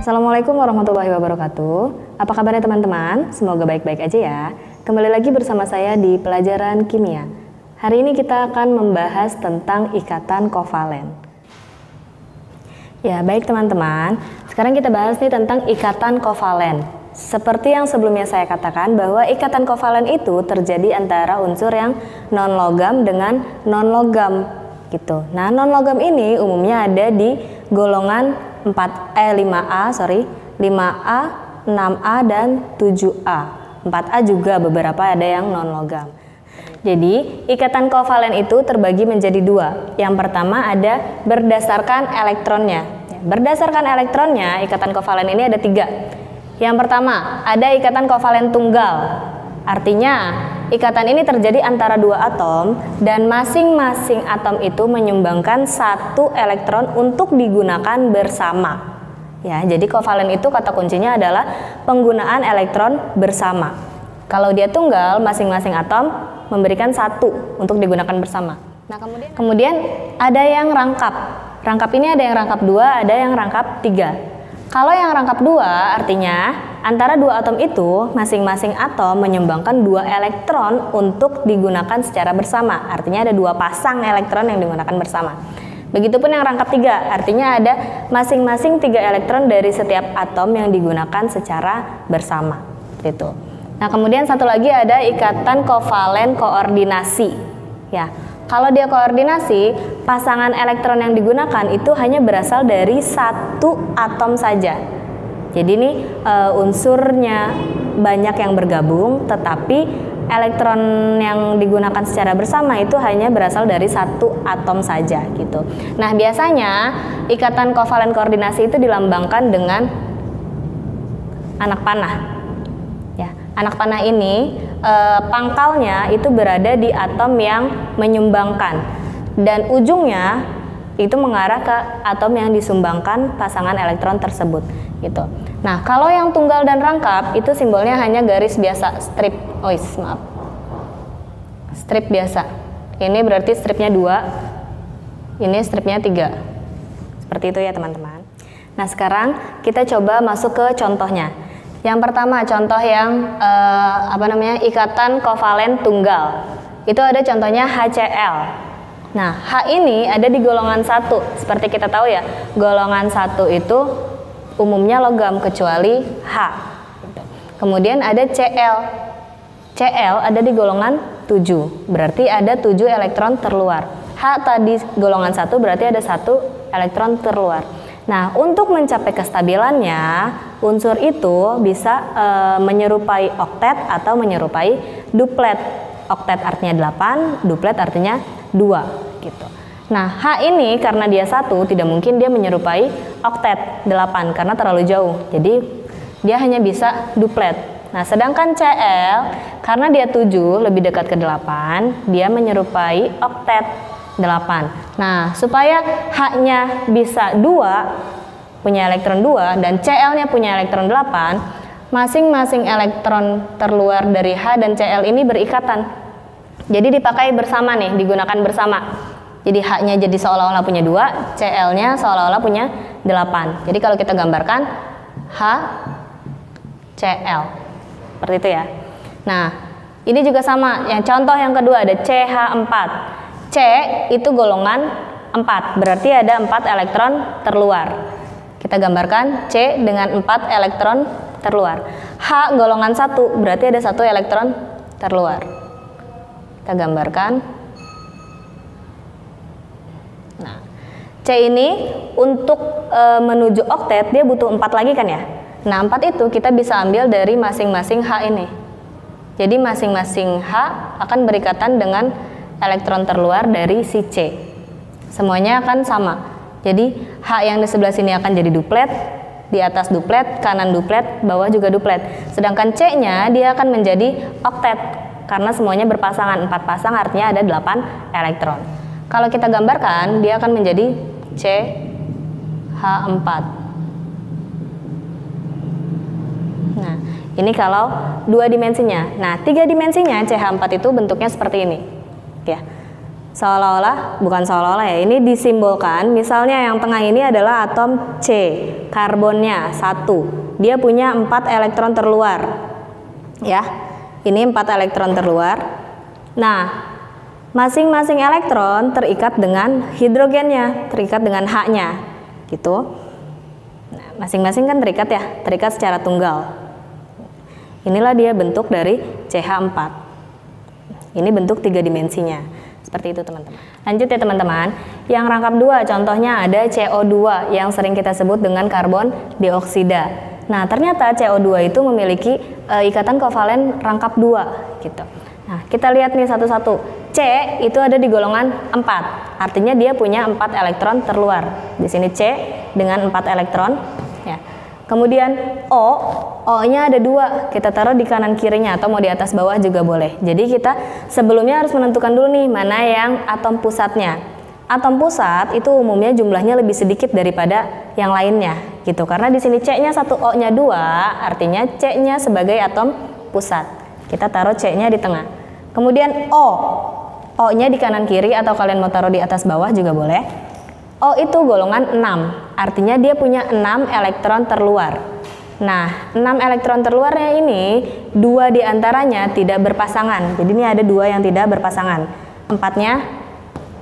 Assalamualaikum warahmatullahi wabarakatuh. Apa kabarnya teman-teman? Semoga baik-baik aja ya. Kembali lagi bersama saya di pelajaran kimia. Hari ini kita akan membahas tentang ikatan kovalen. Ya, baik teman-teman. Sekarang kita bahas nih tentang ikatan kovalen. Seperti yang sebelumnya saya katakan bahwa ikatan kovalen itu terjadi antara unsur yang non-logam dengan non-logam gitu. Nah, non-logam ini umumnya ada di golongan 5A, 5A, 6A, dan 7A. 4A juga beberapa ada yang non-logam. Jadi, ikatan kovalen itu terbagi menjadi dua. Yang pertama ada berdasarkan elektronnya. Berdasarkan elektronnya, ikatan kovalen ini ada tiga. Yang pertama, ada ikatan kovalen tunggal. Artinya, ikatan ini terjadi antara dua atom dan masing-masing atom itu menyumbangkan satu elektron untuk digunakan bersama. Ya, jadi kovalen itu kata kuncinya adalah penggunaan elektron bersama. Kalau dia tunggal, masing-masing atom memberikan satu untuk digunakan bersama. Nah, kemudian ada yang rangkap. Rangkap ini ada yang rangkap 2, ada yang rangkap 3. Kalau yang rangkap 2 artinya antara dua atom itu masing-masing atom menyumbangkan 2 elektron untuk digunakan secara bersama. Artinya ada 2 pasang elektron yang digunakan bersama. Begitupun yang rangkap 3 artinya ada masing-masing 3 elektron dari setiap atom yang digunakan secara bersama. Gitu. Nah, kemudian satu lagi ada ikatan kovalen koordinasi. Ya. Kalau dia koordinasi, pasangan elektron yang digunakan itu hanya berasal dari satu atom saja. Jadi ini unsurnya banyak yang bergabung, tetapi elektron yang digunakan secara bersama itu hanya berasal dari satu atom saja gitu. Nah, biasanya ikatan kovalen koordinasi itu dilambangkan dengan anak panah. Ya, anak panah ini pangkalnya itu berada di atom yang menyumbangkan dan ujungnya itu mengarah ke atom yang disumbangkan pasangan elektron tersebut gitu. Nah, kalau yang tunggal dan rangkap itu simbolnya hanya garis biasa, strip. Strip biasa. Ini berarti stripnya 2. Ini stripnya 3. Seperti itu ya, teman-teman. Nah, sekarang kita coba masuk ke contohnya. Yang pertama, contoh yang ikatan kovalen tunggal. Itu ada contohnya HCl. Nah, H ini ada di golongan 1. Seperti kita tahu ya, golongan 1 itu umumnya logam kecuali H. Kemudian ada Cl. Cl ada di golongan 7. Berarti ada 7 elektron terluar. H tadi golongan 1 berarti ada 1 elektron terluar. Nah, untuk mencapai kestabilannya, unsur itu bisa menyerupai oktet atau menyerupai duplet. Oktet artinya 8, duplet artinya 2 gitu. Nah, H ini karena dia 1, tidak mungkin dia menyerupai oktet 8 karena terlalu jauh. Jadi, dia hanya bisa duplet. Nah, sedangkan Cl karena dia 7 lebih dekat ke 8, dia menyerupai oktet 8. Nah, supaya H-nya bisa 2, punya elektron 2, dan Cl-nya punya elektron 8, masing-masing elektron terluar dari H dan Cl ini berikatan. Jadi dipakai bersama nih, digunakan bersama. Jadi H-nya jadi seolah-olah punya 2, Cl-nya seolah-olah punya 8. Jadi kalau kita gambarkan H, Cl. Seperti itu ya. Nah, ini juga sama. Yang contoh yang kedua ada CH4. C itu golongan 4, berarti ada 4 elektron terluar. Kita gambarkan C dengan 4 elektron terluar. H golongan 1, berarti ada 1 elektron terluar. Kita gambarkan. Nah, C ini untuk menuju oktet dia butuh 4 lagi kan ya. Nah, 4 itu kita bisa ambil dari masing-masing H ini. Jadi masing-masing H akan berikatan dengan elektron terluar dari si C. Semuanya akan sama. Jadi H yang di sebelah sini akan jadi duplet, di atas duplet, kanan duplet, bawah juga duplet. Sedangkan C-nya dia akan menjadi oktet karena semuanya berpasangan, 4 pasang artinya ada 8 elektron. Kalau kita gambarkan, dia akan menjadi CH4. Nah, ini kalau 2 dimensinya. Nah, 3 dimensinya CH4 itu bentuknya seperti ini. Ya. seolah-olah, bukan seolah-olah ya, ini disimbolkan, misalnya yang tengah ini adalah atom C, karbonnya 1, dia punya 4 elektron terluar, ya, ini 4 elektron terluar. Nah, masing-masing elektron terikat dengan hidrogennya, terikat dengan H-nya, gitu. Nah, masing-masing kan terikat ya, terikat secara tunggal. Inilah dia bentuk dari CH4. Ini bentuk 3 dimensinya. Seperti itu teman-teman. Lanjut ya teman-teman. Yang rangkap 2 contohnya ada CO2 yang sering kita sebut dengan karbon dioksida. Nah, ternyata CO2 itu memiliki ikatan kovalen rangkap 2 gitu. Nah, kita lihat nih satu-satu. C itu ada di golongan 4. Artinya dia punya 4 elektron terluar. Di sini C dengan 4 elektron ya. Kemudian O-nya ada 2, kita taruh di kanan kirinya atau mau di atas bawah juga boleh. Jadi kita sebelumnya harus menentukan dulu nih mana yang atom pusatnya. Atom pusat itu umumnya jumlahnya lebih sedikit daripada yang lainnya gitu. Karena di sini C-nya 1, O-nya 2, artinya C-nya sebagai atom pusat. Kita taruh C-nya di tengah. Kemudian O-nya di kanan kiri atau kalian mau taruh di atas bawah juga boleh. O itu golongan 6, artinya dia punya 6 elektron terluar. Nah, 6 elektron terluarnya ini 2 diantaranya tidak berpasangan. Jadi ini ada 2 yang tidak berpasangan. 4-nya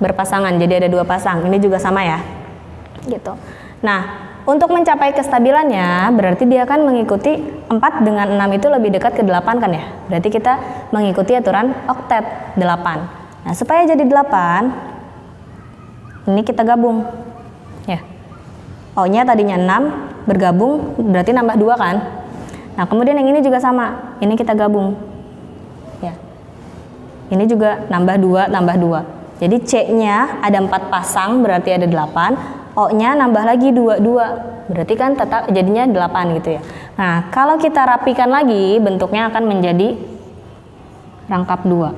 berpasangan, jadi ada 2 pasang. Ini juga sama ya. Gitu. Nah, untuk mencapai kestabilannya berarti dia akan mengikuti 4 dengan 6 itu lebih dekat ke 8 kan ya. Berarti kita mengikuti aturan oktet 8. Nah, supaya jadi 8 ini kita gabung ya. O-nya tadinya 6 bergabung berarti nambah 2 kan. Nah, kemudian yang ini juga sama, ini kita gabung ya. Ini juga nambah 2 tambah 2. Jadi C-nya ada 4 pasang berarti ada 8. O-nya nambah lagi 2 berarti kan tetap jadinya 8 gitu ya. Nah, kalau kita rapikan lagi bentuknya akan menjadi rangkap 2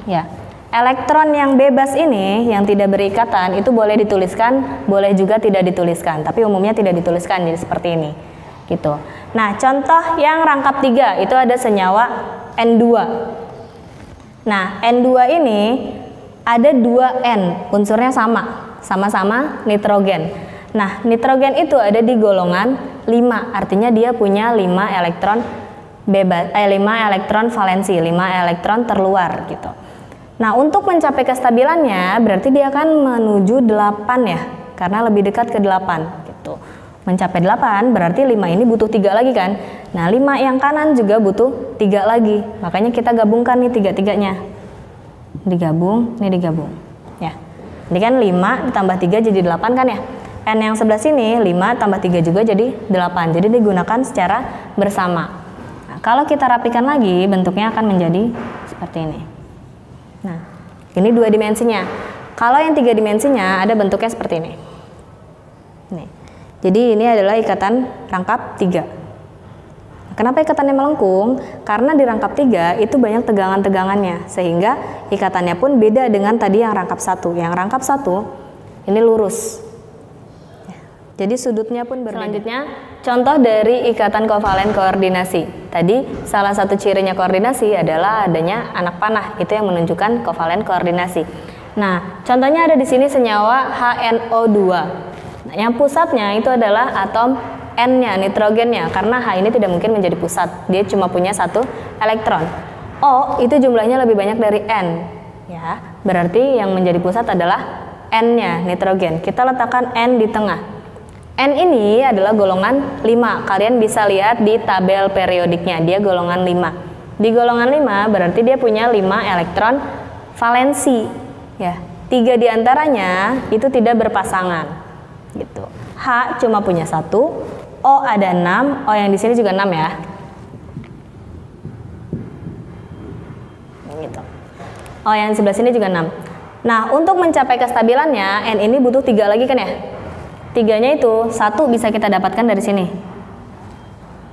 ya. Elektron yang bebas ini, yang tidak berikatan, itu boleh dituliskan, boleh juga tidak dituliskan. Tapi umumnya tidak dituliskan, jadi seperti ini. Gitu. Nah, contoh yang rangkap 3, itu ada senyawa N2. Nah, N2 ini ada 2 N, unsurnya sama-sama nitrogen. Nah, nitrogen itu ada di golongan 5, artinya dia punya 5 elektron bebas, 5 elektron valensi, 5 elektron terluar, gitu. Nah, untuk mencapai kestabilannya berarti dia akan menuju 8 ya, karena lebih dekat ke 8 gitu. Mencapai 8 berarti 5 ini butuh 3 lagi kan. Nah, 5 yang kanan juga butuh 3 lagi. Makanya kita gabungkan nih 3-3-nya. Digabung, ini digabung ya. Ini kan 5 ditambah 3 jadi 8 kan ya. N yang sebelah sini 5 tambah 3 juga jadi 8. Jadi digunakan secara bersama. Nah, kalau kita rapikan lagi bentuknya akan menjadi seperti ini. Nah, ini 2 dimensinya. Kalau yang 3 dimensinya ada bentuknya seperti ini. Nih. Jadi ini adalah ikatan rangkap 3. Kenapa ikatannya melengkung? Karena di rangkap 3 itu banyak tegangan-tegangannya, sehingga ikatannya pun beda dengan tadi yang rangkap 1. Yang rangkap 1 ini lurus. Jadi sudutnya pun berbeda. Selanjutnya, contoh dari ikatan kovalen koordinasi. Tadi salah satu cirinya koordinasi adalah adanya anak panah, itu yang menunjukkan kovalen koordinasi. Nah, contohnya ada di sini senyawa HNO2. Nah, yang pusatnya itu adalah atom N-nya, nitrogennya, karena H ini tidak mungkin menjadi pusat, dia cuma punya 1 elektron. O itu jumlahnya lebih banyak dari N, ya. Berarti yang menjadi pusat adalah N-nya, nitrogen. Kita letakkan N di tengah. N ini adalah golongan 5. Kalian bisa lihat di tabel periodiknya, dia golongan 5. Di golongan 5 berarti dia punya 5 elektron valensi. Ya, 3 diantaranya itu tidak berpasangan. Gitu. H cuma punya 1, O ada 6, O yang di sini juga 6 ya. Gitu. O yang di sebelah sini juga 6. Nah, untuk mencapai kestabilannya N ini butuh 3 lagi kan ya? 3-nya itu 1 bisa kita dapatkan dari sini.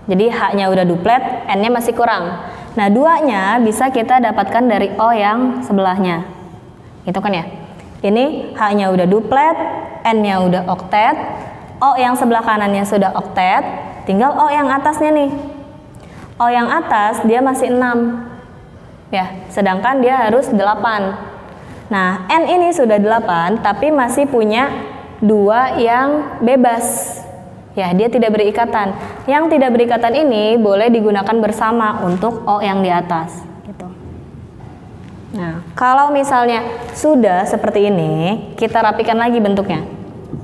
Jadi H-nya udah duplet, N-nya masih kurang. Nah, 2-nya bisa kita dapatkan dari O yang sebelahnya. Itu kan ya. Ini H-nya udah duplet, N-nya udah oktet, O yang sebelah kanannya sudah oktet, tinggal O yang atasnya nih. O yang atas dia masih 6. ya, sedangkan dia harus 8. Nah, N ini sudah 8 tapi masih punya 2 yang bebas. Ya, dia tidak berikatan. Yang tidak berikatan ini boleh digunakan bersama untuk O yang di atas gitu. Nah, kalau misalnya sudah seperti ini, kita rapikan lagi bentuknya.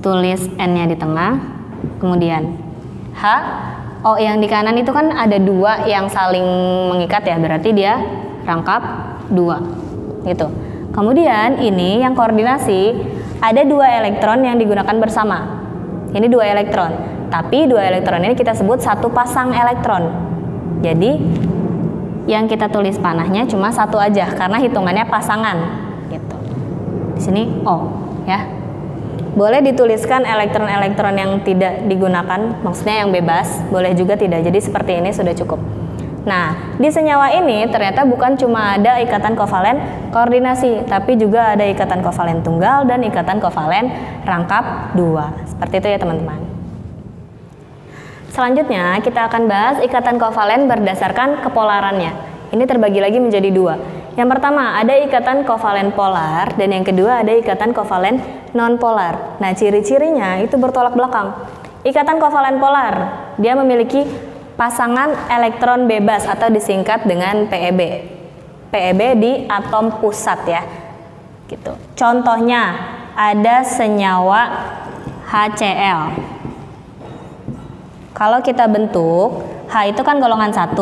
Tulis N-nya di tengah, kemudian H, O yang di kanan itu kan ada 2 yang saling mengikat ya, berarti dia rangkap 2 gitu. Kemudian ini yang koordinasi, ada 2 elektron yang digunakan bersama. Ini 2 elektron, tapi 2 elektron ini kita sebut satu pasang elektron. Jadi yang kita tulis panahnya cuma 1 aja karena hitungannya pasangan gitu. Di sini O ya. Boleh dituliskan elektron-elektron yang tidak digunakan, maksudnya yang bebas, boleh juga tidak. Jadi seperti ini sudah cukup. Nah, di senyawa ini ternyata bukan cuma ada ikatan kovalen koordinasi, tapi juga ada ikatan kovalen tunggal dan ikatan kovalen rangkap 2. Seperti itu ya teman-teman. Selanjutnya kita akan bahas ikatan kovalen berdasarkan kepolarannya. Ini terbagi lagi menjadi 2. Yang pertama ada ikatan kovalen polar dan yang kedua ada ikatan kovalen non-polar. Nah, ciri-cirinya itu bertolak belakang. Ikatan kovalen polar, dia memiliki pasangan elektron bebas atau disingkat dengan PeB. PeB di atom pusat ya. Gitu. Contohnya ada senyawa HCl. Kalau kita bentuk, H itu kan golongan 1.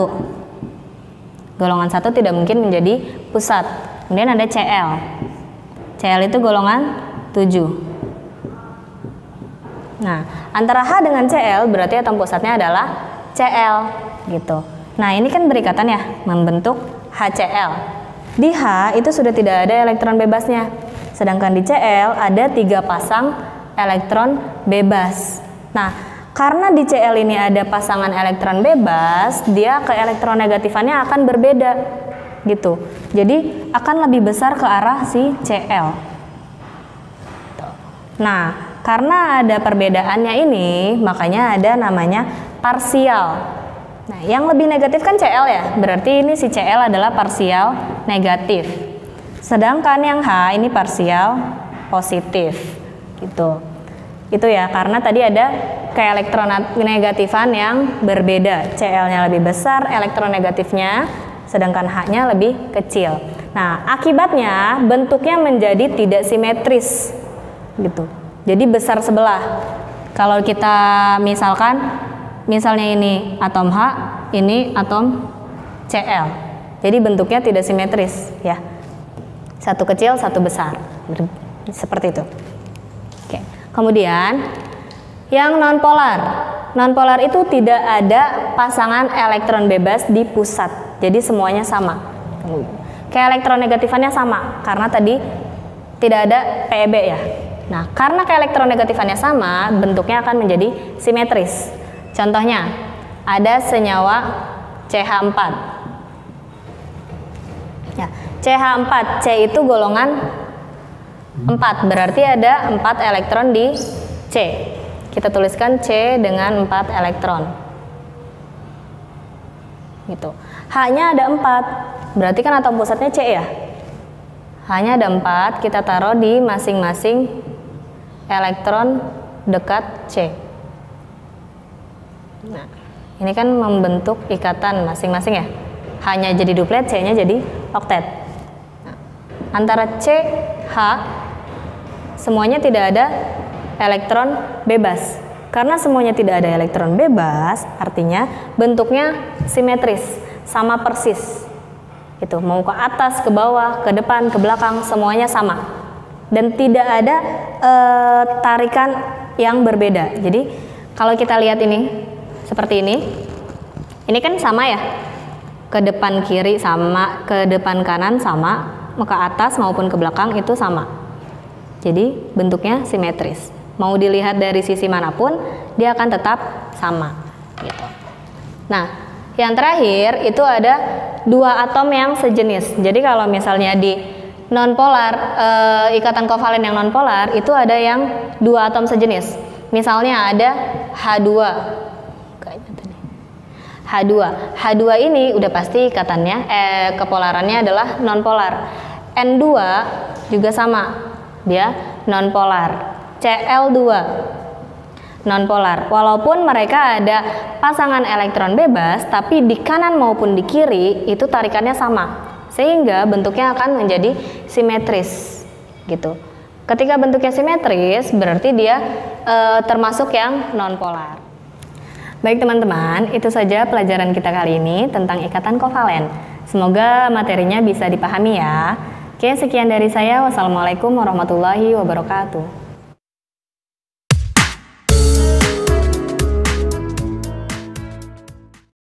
Golongan 1 tidak mungkin menjadi pusat. Kemudian ada Cl. Cl itu golongan 7. Nah, antara H dengan Cl berarti atom pusatnya adalah Cl gitu. Nah, ini kan berikatan ya, membentuk HCl. Di H itu sudah tidak ada elektron bebasnya. Sedangkan di Cl ada 3 pasang elektron bebas. Nah, karena di Cl ini ada pasangan elektron bebas, dia keelektronegatifannya akan berbeda gitu. Jadi akan lebih besar ke arah si Cl. Nah, karena ada perbedaannya ini, makanya ada namanya parsial. Nah, yang lebih negatif kan Cl ya, berarti ini si Cl adalah parsial negatif. Sedangkan yang H ini parsial positif, gitu. Itu ya, karena tadi ada keelektronegatifan yang berbeda. Cl-nya lebih besar elektronegatifnya, sedangkan H-nya lebih kecil. Nah, akibatnya bentuknya menjadi tidak simetris, gitu. Jadi besar sebelah. Kalau kita misalnya ini atom H, ini atom Cl. Jadi bentuknya tidak simetris ya. Satu kecil, satu besar. Seperti itu. Oke. Kemudian yang nonpolar. Nonpolar itu tidak ada pasangan elektron bebas di pusat. Jadi semuanya sama. Keelektronegatifannya sama karena tadi tidak ada PeB ya. Nah, karena keelektronegatifannya sama, bentuknya akan menjadi simetris. Contohnya, ada senyawa CH4. Ya, CH4, C itu golongan 4, berarti ada 4 elektron di C. Kita tuliskan C dengan 4 elektron. Gitu. H-nya ada 4, berarti kan atom pusatnya C ya. H-nya ada 4, kita taruh di masing-masing elektron dekat C. Nah, ini kan membentuk ikatan masing-masing ya. H-nya jadi duplet, C-nya jadi oktet. Nah, antara C, H, semuanya tidak ada elektron bebas. Karena semuanya tidak ada elektron bebas, artinya bentuknya simetris, sama persis. Itu mau ke atas, ke bawah, ke depan, ke belakang, semuanya sama. Dan tidak ada tarikan yang berbeda. Jadi kalau kita lihat ini seperti ini kan sama ya, ke depan kiri sama, ke depan kanan sama, ke atas maupun ke belakang itu sama. Jadi bentuknya simetris. Mau dilihat dari sisi manapun, dia akan tetap sama. Gitu. Nah, yang terakhir itu ada 2 atom yang sejenis. Jadi kalau misalnya di nonpolar, ikatan kovalen yang nonpolar itu ada yang 2 atom sejenis. Misalnya ada H2. H2. H2 ini udah pasti ikatannya kepolarannya adalah nonpolar. N2 juga sama, dia nonpolar. Cl2 nonpolar. Walaupun mereka ada pasangan elektron bebas, tapi di kanan maupun di kiri itu tarikannya sama, sehingga bentuknya akan menjadi simetris gitu. Ketika bentuknya simetris, berarti dia termasuk yang nonpolar. Baik teman-teman, itu saja pelajaran kita kali ini tentang ikatan kovalen. Semoga materinya bisa dipahami ya. Oke, sekian dari saya. Wassalamualaikum warahmatullahi wabarakatuh.